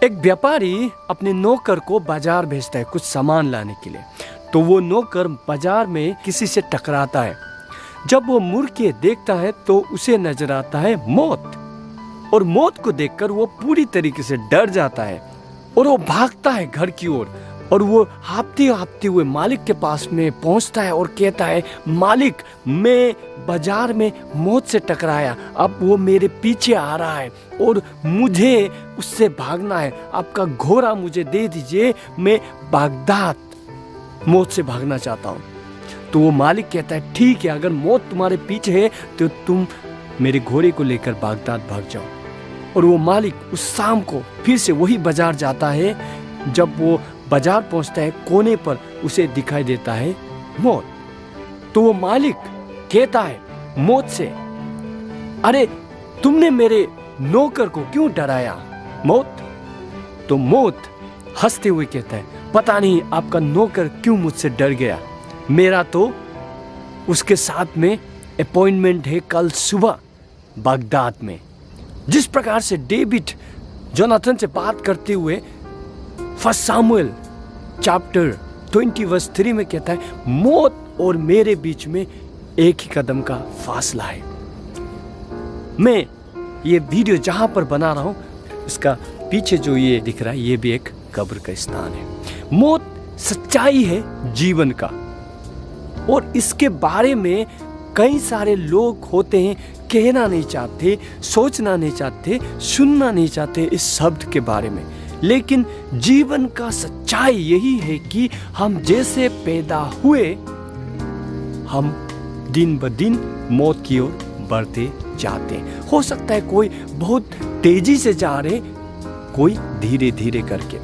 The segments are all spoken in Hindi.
एक व्यापारी अपने नौकर को बाजार भेजता है कुछ सामान लाने के लिए। तो वो नौकर बाजार में किसी से टकराता है। जब वो मुड़ के देखता है तो उसे नजर आता है मौत, और मौत को देखकर वो पूरी तरीके से डर जाता है और वो भागता है घर की ओर। और वो हाँफते हाँफते हुए मालिक के पास में पहुंचता है और कहता है, मालिक, मैं बाजार में मौत से टकराया, अब वो मेरे पीछे आ रहा है और मुझे उससे भागना है। आपका घोड़ा मुझे दे दीजिए, मैं बागदाद मौत से भागना चाहता हूँ। तो वो मालिक कहता है, ठीक है, अगर मौत तुम्हारे पीछे है तो तुम मेरे घोड़े को लेकर बागदाद भाग जाओ। और वो मालिक उस शाम को फिर से वही बाजार जाता है। जब वो बाजार पहुंचता है, कोने पर उसे दिखाई देता है मौत। तो वो मालिक कहता है मौत से, अरे तुमने मेरे नौकर को क्यों डराया मौत? तो मौत हंसते हुए कहता है, पता नहीं आपका नौकर क्यों मुझसे डर गया, मेरा तो उसके साथ में अपॉइंटमेंट है कल सुबह बागदाद में। जिस प्रकार से डेविड जोनाथन से बात करते हुए फर्स्ट सामुएल चैप्टर 20 वर्स 3 में कहता है, मौत और मेरे बीच में एक ही कदम का फासला है। मैं ये वीडियो जहां पर बना रहा हूं, इसका पीछे जो ये दिख रहा है, ये भी एक कब्र का स्थान है। मौत सच्चाई है जीवन का, और इसके बारे में कई सारे लोग होते हैं, कहना नहीं चाहते, सोचना नहीं चाहते, सुनना नहीं चाहते इस शब्द के बारे में। लेकिन जीवन का सच्चाई यही है कि हम जैसे पैदा हुए, हम दिन ब दिन मौत की ओर बढ़ते जाते हैं। हो सकता है कोई बहुत तेजी से जा रहे, कोई धीरे धीरे करके।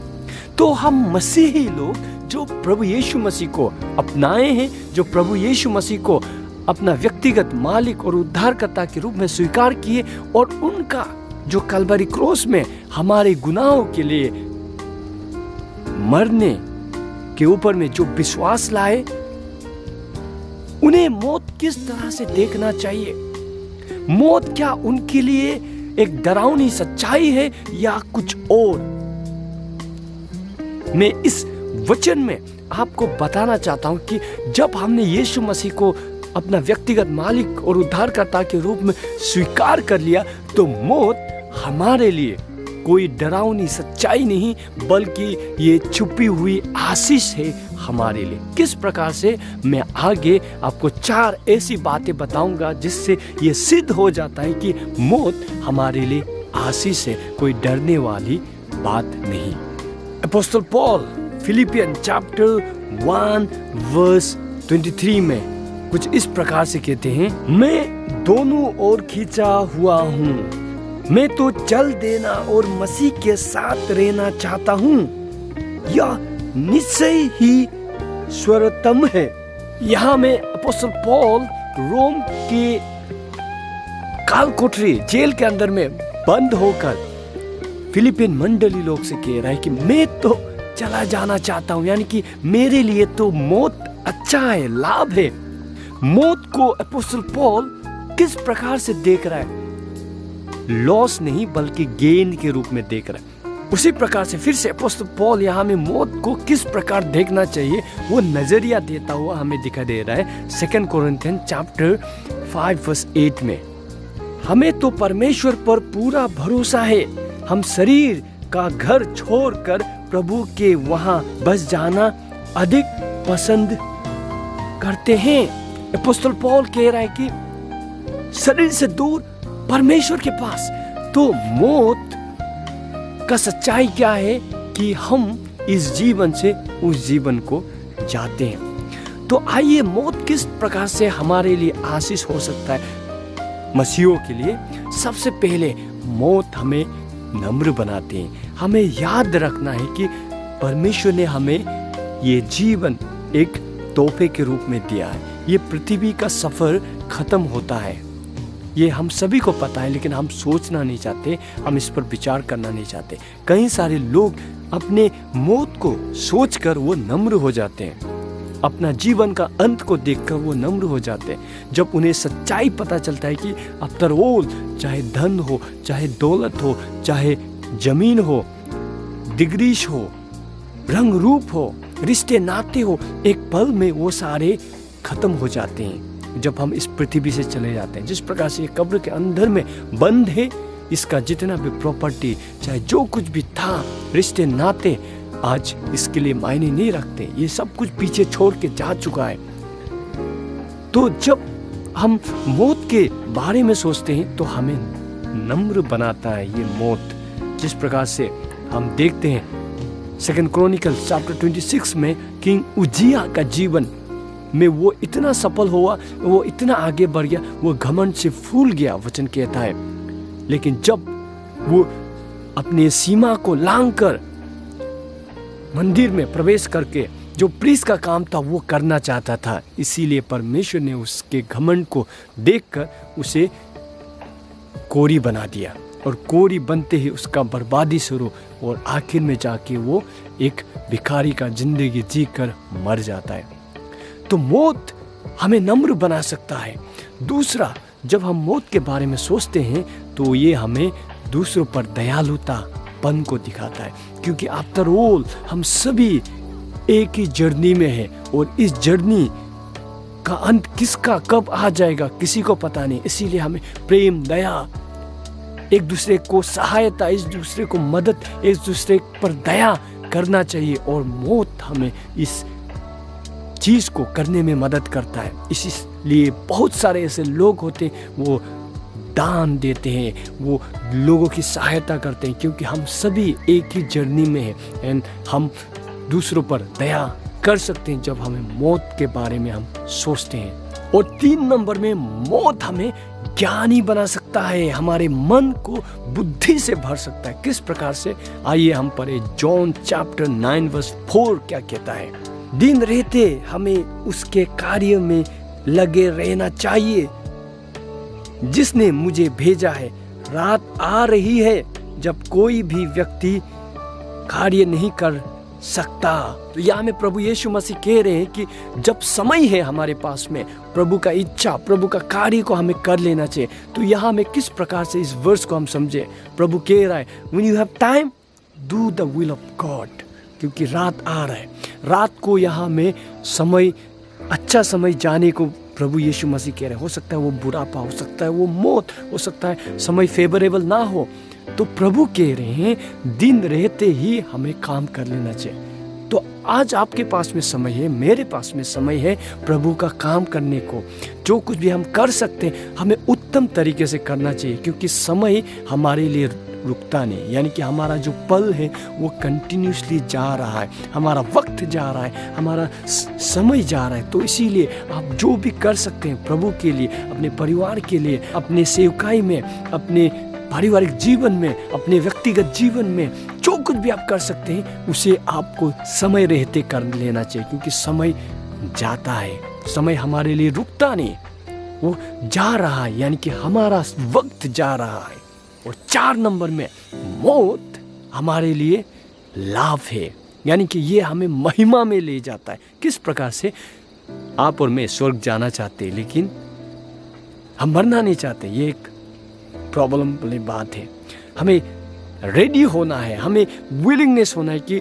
तो हम मसीही लोग जो प्रभु यीशु मसीह को अपनाए हैं, जो प्रभु यीशु मसीह को अपना व्यक्तिगत मालिक और उद्धारकर्ता के रूप में स्वीकार किए, और उनका जो कलवरी क्रॉस में हमारे गुनाहों के लिए मरने के ऊपर में जो विश्वास लाए, उन्हें मौत किस तरह से देखना चाहिए? मौत क्या उनके लिए एक डरावनी सच्चाई है या कुछ और? मैं इस वचन में आपको बताना चाहता हूं कि जब हमने यीशु मसीह को अपना व्यक्तिगत मालिक और उद्धारकर्ता के रूप में स्वीकार कर लिया, तो मौत हमारे लिए कोई डरावनी सच्चाई नहीं, बल्कि ये छुपी हुई आशीष है हमारे लिए। किस प्रकार से, मैं आगे आपको 4 ऐसी बातें बताऊंगा जिससे ये सिद्ध हो जाता है कि मौत हमारे लिए आशीष है, कोई डरने वाली बात नहीं। अपोस्तल पॉल फिलिपियन चैप्टर 1 वर्स 23 में कुछ इस प्रकार से कहते हैं, मैं दोनों ओर खींचा हुआ हूँ, मैं तो चल देना और मसीह के साथ रहना चाहता हूँ, यह निश्चय ही सर्वोत्तम है। यहाँ में अपोस्तल पॉल रोम के काल कोठरी जेल के अंदर में बंद होकर फिलिपिन मंडली लोग से कह रहा है कि मैं तो चला जाना चाहता हूँ, यानी कि मेरे लिए तो मौत अच्छा है, लाभ है। मौत को अपोस्तल पॉल किस प्रकार से देख रहा है? लॉस नहीं बल्कि गेन के रूप में देख रहा है। उसी प्रकार से फिर से अपोस्तल पॉल यहाँ में मौत को किस प्रकार देखना चाहिए वो नजरिया देता हुआ हमें दिखाई दे रहा है 2 कोरिन्थियन चैप्टर 5 वर्स 8 में। हमें तो परमेश्वर पर पूरा भरोसा है, हम शरीर का घर छोड़कर प्रभु के वहां बस जाना अधिक पसंद करते हैं। अपोस्तल पॉल कह रहा है कि शरीर से दूर परमेश्वर के पास। तो मौत का सच्चाई क्या है कि हम इस जीवन से उस जीवन को जाते हैं। तो आइए, मौत किस प्रकार से हमारे लिए आशीष हो सकता है मसीहों के लिए? सबसे पहले मौत हमें नम्र बनाते हैं। हमें याद रखना है कि परमेश्वर ने हमें ये जीवन एक तोहफे के रूप में दिया है। ये पृथ्वी का सफर खत्म होता है, ये हम सभी को पता है, लेकिन हम सोचना नहीं चाहते, हम इस पर विचार करना नहीं चाहते। कई सारे लोग अपने मौत को सोचकर वो नम्र हो जाते हैं, अपना जीवन का अंत को देखकर वो नम्र हो जाते हैं। जब उन्हें सच्चाई पता चलता है कि आफ्टर ऑल, चाहे धन हो, चाहे दौलत हो, चाहे जमीन हो, डिग्रीज हो, रंग रूप हो, रिश्ते नाते हो, एक पल में वो सारे खत्म हो जाते हैं जब हम इस पृथ्वी से चले जाते हैं। जिस प्रकार से ये कब्र के अंदर में बंद है, इसका जितना भी प्रॉपर्टी, चाहे जो कुछ भी था, रिश्ते नाते, आज इसके लिए मायने नहीं रखते। ये सब कुछ पीछे छोड़ के जा चुका है। तो जब हम मौत के बारे में सोचते हैं तो हमें नम्र बनाता है ये मौत। जिस प्रकार से हम देखते हैं 2 क्रॉनिकल्स चैप्टर 26 में किंग उजिया का जीवन में वो इतना सफल हुआ, वो इतना आगे बढ़ गया, वो घमंड से फूल गया, वचन कहता है। लेकिन जब वो अपने सीमा को लांघकर मंदिर में प्रवेश करके जो प्रीस्ट का काम था वो करना चाहता था, इसीलिए परमेश्वर ने उसके घमंड को देखकर उसे कोरी बना दिया, और कोरी बनते ही उसका बर्बादी शुरू, और आखिर में जाके वो एक भिखारी का जिंदगी जीकर मर जाता है। तो मौत हमें नम्र बना सकता है। दूसरा, जब हम मौत के बारे में सोचते हैं तो ये हमें दूसरों पर दयालुतापन को दिखाता है, क्योंकि आफ्टर ऑल हम सभी एक ही जर्नी में है, और इस जर्नी का अंत किसका कब आ जाएगा किसी को पता नहीं। इसीलिए हमें प्रेम, दया, एक दूसरे को सहायता, एक दूसरे को मदद, एक दूसरे पर दया करना चाहिए, और मौत हमें इस चीज को करने में मदद करता है। इसलिए बहुत सारे ऐसे लोग होते हैं, वो दान देते हैं, वो लोगों की सहायता करते हैं, क्योंकि हम सभी एक ही जर्नी में हैं, एंड हम दूसरों पर दया कर सकते हैं जब हमें मौत के बारे में हम सोचते हैं। और 3 नंबर में, मौत हमें ज्ञानी बना सकता है, हमारे मन को बुद्धि से भर सकता है। किस प्रकार से, आइए हम पढ़े जॉन चैप्टर 9 वर्स 4 क्या कहता है। दिन रहते हमें उसके कार्य में लगे रहना चाहिए जिसने मुझे भेजा है। रात आ रही है जब कोई भी व्यक्ति कार्य नहीं कर सकता। तो यहाँ में प्रभु यीशु मसीह कह रहे हैं कि जब समय है हमारे पास में, प्रभु का इच्छा, प्रभु का कार्य को हमें कर लेना चाहिए। तो यहाँ में किस प्रकार से इस वर्स को हम समझे, प्रभु कह रहा है when you have time do the will of God, क्योंकि रात आ रहा है। रात को यहाँ में समय, अच्छा समय जाने को प्रभु यीशु मसीह कह रहे हैं। हो सकता है वो बुढ़ापा, हो सकता है वो मौत, हो सकता है समय फेवरेबल ना हो। तो प्रभु कह रहे हैं दिन रहते ही हमें काम कर लेना चाहिए। तो आज आपके पास में समय है, मेरे पास में समय है प्रभु का काम करने को। जो कुछ भी हम कर सकते हैं हमें उत्तम तरीके से करना चाहिए, क्योंकि समय हमारे लिए रुकता नहीं। यानी कि हमारा जो पल है वो कंटिन्यूसली जा रहा है, हमारा वक्त जा रहा है, हमारा समय जा रहा है। तो इसीलिए आप जो भी कर सकते हैं प्रभु के लिए, अपने परिवार के लिए, अपने सेवकाई में, अपने पारिवारिक जीवन में, अपने व्यक्तिगत जीवन में, जो कुछ भी आप कर सकते हैं उसे आपको समय रहते कर लेना चाहिए, क्योंकि समय जाता है, समय हमारे लिए रुकता नहीं, वो जा रहा है, यानी कि हमारा वक्त जा रहा है। और 4 नंबर में, मौत हमारे लिए लाभ है, यानी कि ये हमें महिमा में ले जाता है। किस प्रकार से, आप और मैं स्वर्ग जाना चाहते हैं लेकिन हम मरना नहीं चाहते, ये एक प्रॉब्लम वाली बात है। हमें रेडी होना है, हमें विलिंगनेस होना है कि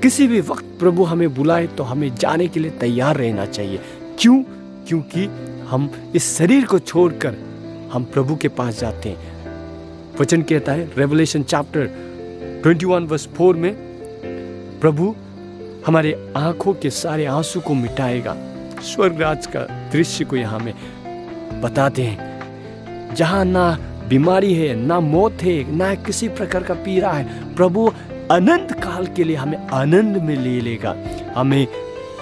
किसी भी वक्त प्रभु हमें बुलाए तो हमें जाने के लिए तैयार रहना चाहिए। क्यों? क्योंकि हम इस शरीर को छोड़कर हम प्रभु के पास जाते हैं। वचन कहता है रेवलेशन चैप्टर 21 वर्स 4 में, प्रभु हमारे आंखों के सारे आंसू को मिटाएगा। स्वर्ग राज का दृश्य को यहाँ में बताते हैं, जहाँ ना बीमारी है, ना मौत है, ना किसी प्रकार का पीड़ा है। प्रभु अनंत काल के लिए हमें आनंद में ले लेगा, हमें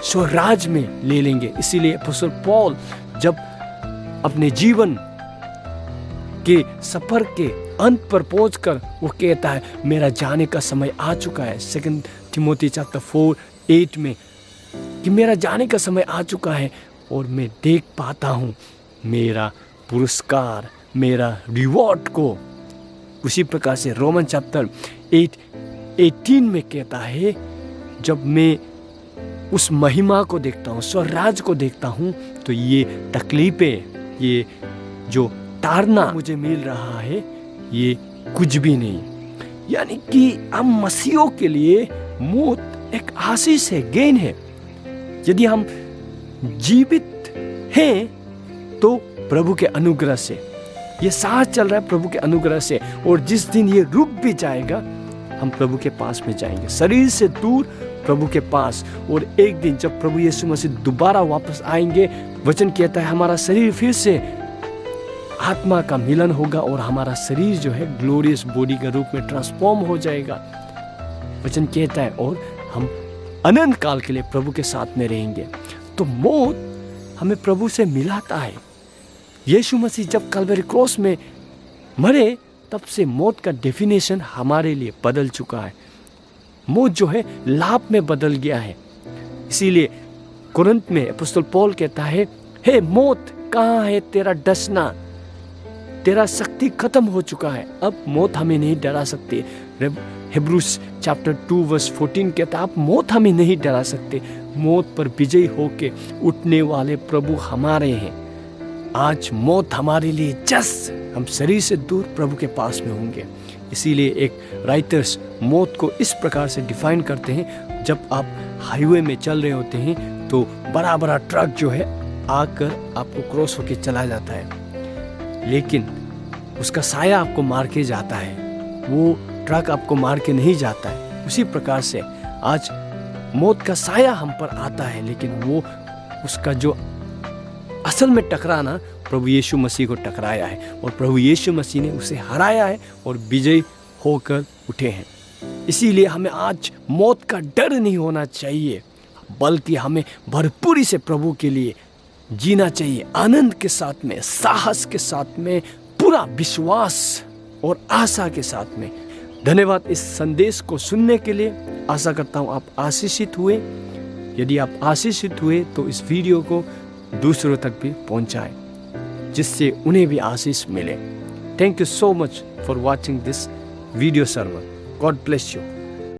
स्वराज में ले लेंगे। इसीलिए अपोस्तल पौल जब अपने जीवन के सफर के अंत पर पहुंचकर वो कहता है मेरा जाने का समय आ चुका है, 2 तिमोथी चैप्टर 4:8 में, कि मेरा जाने का समय आ चुका है और मैं देख पाता हूँ मेरा पुरस्कार, मेरा रिवॉर्ड को। उसी प्रकार से रोमन चैप्टर 8:18 में कहता है, जब मैं उस महिमा को देखता हूँ, स्वराज को देखता हूँ, तो ये तकलीफें, ये जो ताड़ना मुझे मिल रहा है, ये कुछ भी नहीं। यानी कि हम मसीहों के लिए मौत एक आशीष है, गेन है। यदि हम जीवित हैं तो प्रभु के अनुग्रह से, ये सांस चल रहा है प्रभु के अनुग्रह से, और जिस दिन ये रुक भी जाएगा हम प्रभु के पास में जाएंगे, शरीर से दूर प्रभु के पास। और एक दिन जब प्रभु यीशु मसीह दोबारा वापस आएंगे, वचन कहता है हमारा शरीर फिर से आत्मा का मिलन होगा और हमारा शरीर जो है ग्लोरियस बॉडी के रूप में ट्रांसफॉर्म हो जाएगा, वचन कहता है, और हम अनंत काल के लिए प्रभु के साथ में रहेंगे। तो मौत हमें प्रभु से मिलाता है। यीशु मसीह जब कल्वरी क्रॉस में मरे, तब से मौत का डेफिनेशन हमारे लिए बदल चुका है। मौत जो है लाभ में बदल गया है। इसीलिए कुरिन्थ में अपोस्तल पौल कहता है, हे मौत कहाँ है तेरा डसना, तेरा शक्ति खत्म हो चुका है, अब मौत हमें नहीं डरा सकती। हिब्रूस चैप्टर 2 वर्स 14 कहता है, आप मौत हमें नहीं डरा सकते, मौत पर विजयी होके उठने वाले प्रभु हमारे हैं। आज मौत हमारे लिए जस्ट हम शरीर से दूर प्रभु के पास में होंगे। इसीलिए एक राइटर्स मौत को इस प्रकार से डिफाइन करते हैं, जब आप हाईवे में चल रहे होते हैं तो बड़ा बड़ा ट्रक जो है आकर आपको क्रॉस होके चला जाता है, लेकिन उसका साया आपको मार के जाता है, वो ट्रक आपको मार के नहीं जाता है। उसी प्रकार से आज मौत का साया हम पर आता है, लेकिन वो उसका जो असल में टकराना प्रभु यीशु मसीह को टकराया है, और प्रभु यीशु मसीह ने उसे हराया है और विजयी होकर उठे हैं। इसीलिए हमें आज मौत का डर नहीं होना चाहिए, बल्कि हमें भरपूरी से प्रभु के लिए जीना चाहिए, आनंद के साथ में, साहस के साथ में, पूरा विश्वास और आशा के साथ में। धन्यवाद इस संदेश को सुनने के लिए। आशा करता हूँ आप आशीषित हुए। यदि आप आशीषित हुए तो इस वीडियो को दूसरों तक भी पहुंचाएं, जिससे उन्हें भी आशीष मिले। Thank you so much for watching this video sermon. God bless you.